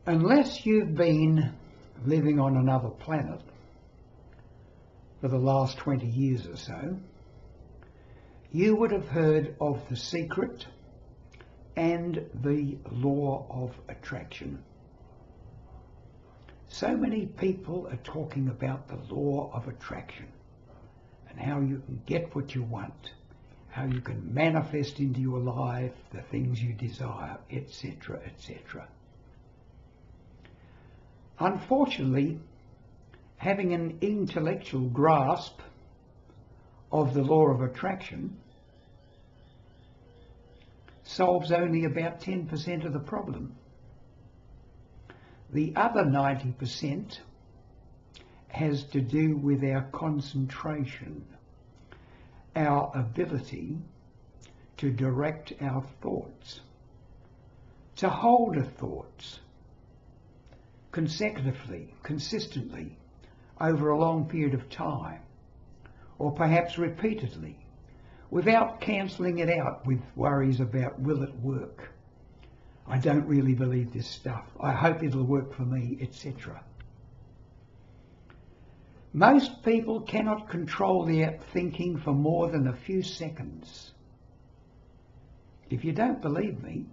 Unless you've been living on another planet for the last 20 years or so, you would have heard of The Secret and the law of attraction. So many people are talking about the law of attraction and how you can get what you want, how you can manifest into your life the things you desire, etc., etc. Unfortunately, having an intellectual grasp of the law of attraction solves only about 10% of the problem. The other 90% has to do with our concentration, our ability to direct our thoughts, to hold our thoughts consecutively, consistently, over a long period of time, or perhaps repeatedly, without cancelling it out with worries about will it work? I don't really believe this stuff. I hope it'll work for me, etc. Most people cannot control their thinking for more than a few seconds. If you don't believe me,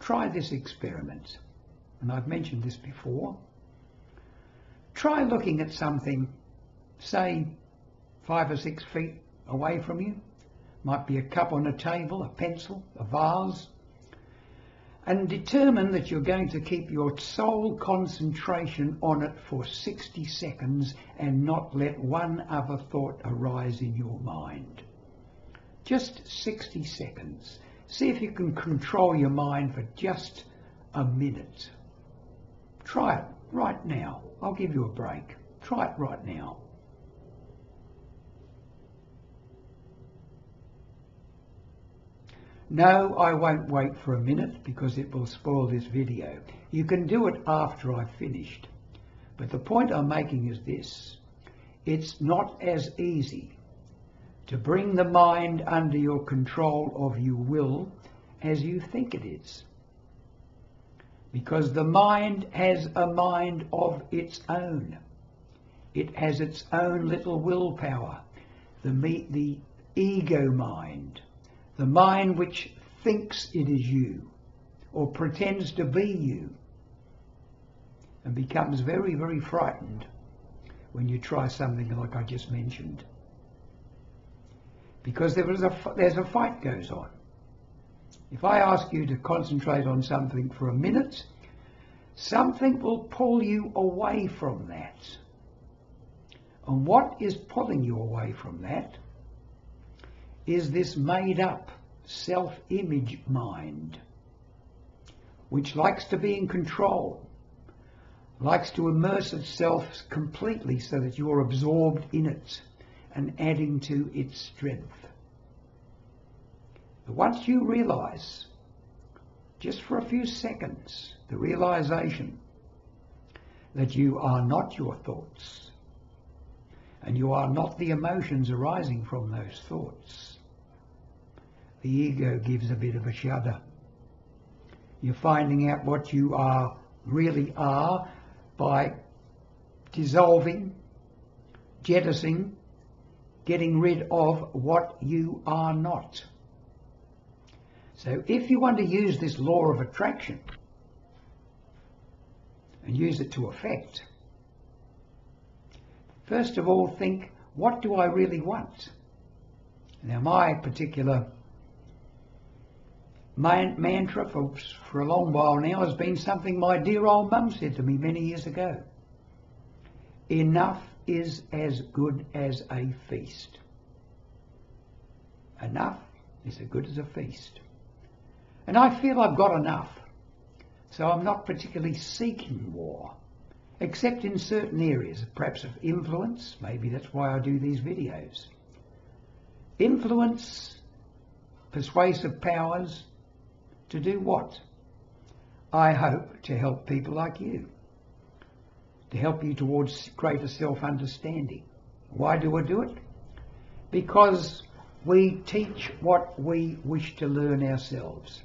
try this experiment. And I've mentioned this before. Try looking at something, say 5 or 6 feet away from you. Might be a cup on a table, a pencil, a vase. And determine that you're going to keep your sole concentration on it for 60 seconds and not let one other thought arise in your mind. Just 60 seconds. See if you can control your mind for just a minute. Try it right now. I'll give you a break. Try it right now. No, I won't wait for a minute because it will spoil this video. You can do it after I've finished. But the point I'm making is this. It's not as easy to bring the mind under your control of your will as you think it is. Because the mind has a mind of its own. It has its own little willpower. The ego mind. The mind which thinks it is you or pretends to be you and becomes very, very frightened when you try something like I just mentioned. Because there's a fight goes on. If I ask you to concentrate on something for a minute, something will pull you away from that. And what is pulling you away from that is this made-up self-image mind, which likes to be in control, likes to immerse itself completely so that you're absorbed in it and adding to its strength. But once you realise, just for a few seconds, the realisation that you are not your thoughts and you are not the emotions arising from those thoughts, the ego gives a bit of a shudder. You're finding out what you really are by dissolving, jettisoning, getting rid of what you are not. So if you want to use this law of attraction and use it to effect, first of all think, what do I really want? Now my particular mantra for a long while now has been something my dear old mum said to me many years ago. Enough is as good as a feast. Enough is as good as a feast. And I feel I've got enough. So I'm not particularly seeking more, except in certain areas, perhaps of influence. Maybe that's why I do these videos. Influence, persuasive powers, to do what? I hope to help people like you, to help you towards greater self-understanding. Why do I do it? Because we teach what we wish to learn ourselves.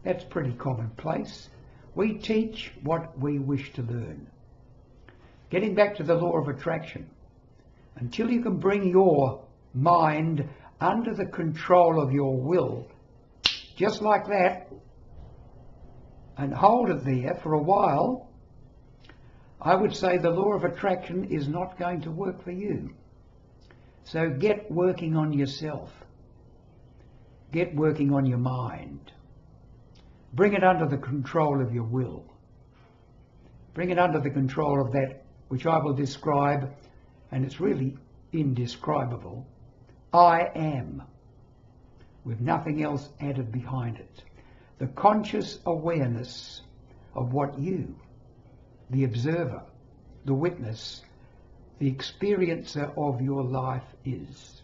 That's pretty commonplace. We teach what we wish to learn. Getting back to the law of attraction, until you can bring your mind under the control of your will, just like that, and hold it there for a while, I would say the law of attraction is not going to work for you. So get working on yourself. Get working on your mind. Bring it under the control of your will. Bring it under the control of that which I will describe, and it's really indescribable, I am, with nothing else added behind it. The conscious awareness of what you, the observer, the witness, the experiencer of your life is.